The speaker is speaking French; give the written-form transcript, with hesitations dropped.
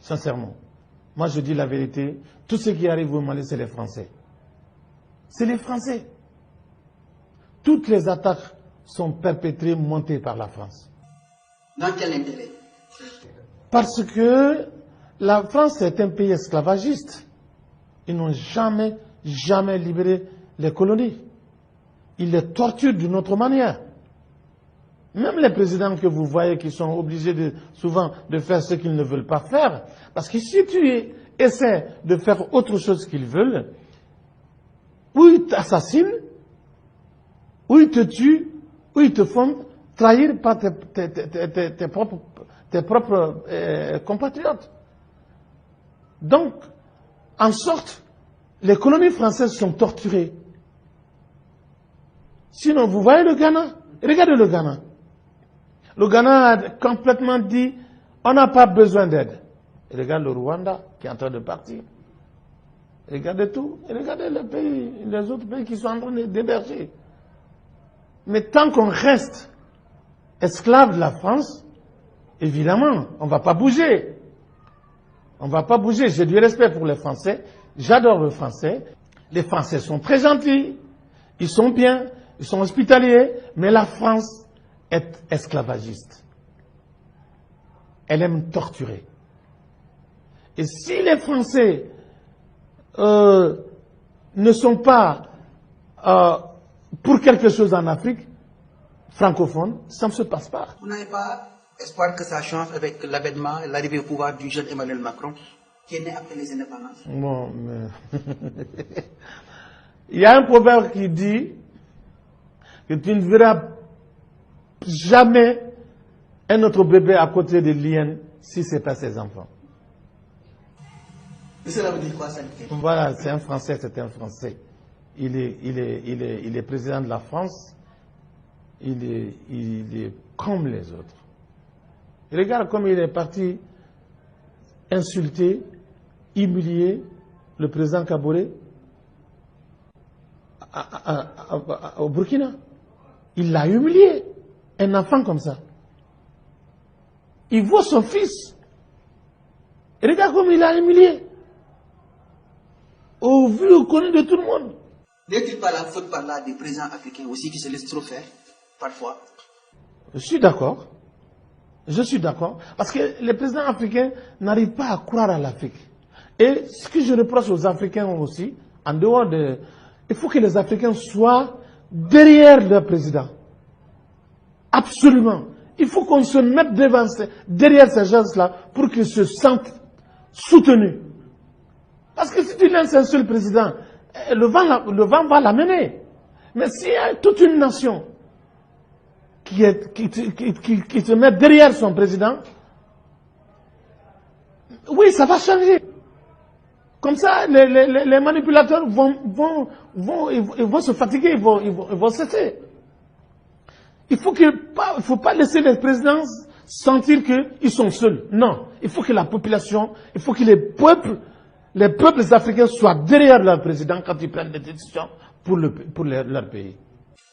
sincèrement. Moi, je dis la vérité. Tout ce qui arrive au Mali, c'est les Français. C'est les Français. Toutes les attaques sont perpétrées, montées par la France. Dans quel intérêt? Parce que la France est un pays esclavagiste. Ils n'ont jamais libéré les colonies. Ils les torturent d'une autre manière. Même les présidents que vous voyez qui sont obligés souvent de faire ce qu'ils ne veulent pas faire, parce que si tu essaies de faire autre chose qu'ils veulent, ou ils t'assassinent, ou ils te tuent, ou ils te font trahir par tes propres compatriotes. Donc, en sorte, les colonies françaises sont torturées. Sinon, vous voyez le Ghana? Regardez le Ghana. Le Ghana a complètement dit, on n'a pas besoin d'aide. Regarde le Rwanda qui est en train de partir. Regardez tout. Regardez les autres pays qui sont en train d'héberger. Mais tant qu'on reste esclave de la France, évidemment, on ne va pas bouger. On ne va pas bouger. J'ai du respect pour les Français. J'adore le Français. Les Français sont très gentils. Ils sont bien. Ils sont hospitaliers. Mais la France est esclavagiste. Elle aime torturer. Et si les Français ne sont pas pour quelque chose en Afrique francophone, ça ne se passe pas. Vous n'avez pas espoir que ça change avec l'avènement et l'arrivée au pouvoir du jeune Emmanuel Macron, qui est né après les indépendances? Bon, mais il y a un proverbe qui dit que tu ne verras jamais un autre bébé à côté de l'hyène si ce n'est pas ses enfants. Mais cela veut dire quoi, ça? Voilà, c'est un Français, c'est un Français. Il est président de la France. Il est comme les autres. Regarde comme il est parti insulter, humilier le président Kaboré au Burkina. Il l'a humilié. Un enfant comme ça. Il voit son fils. Et regarde comme il l'a humilié. Au vu, au connu de tout le monde. N'est-il pas la faute par là des présidents africains aussi qui se laissent trop faire, parfois? Je suis d'accord. Je suis d'accord. Parce que les présidents africains n'arrivent pas à croire à l'Afrique. Et ce que je reproche aux Africains aussi, en dehors de... Il faut que les Africains soient derrière leur président. Absolument. Il faut qu'on se mette derrière ces gens-là pour qu'ils se sentent soutenus. Parce que si tu laisses un seul président, le vent va l'amener. Mais s'il y a toute une nation qui se met derrière son président, oui, ça va changer. Comme ça, les manipulateurs vont se fatiguer, ils vont cesser. Il ne faut pas laisser les présidents sentir qu'ils sont seuls. Non, il faut que la population, il faut que les peuples africains soient derrière leur président quand ils prennent des décisions pour leur pays.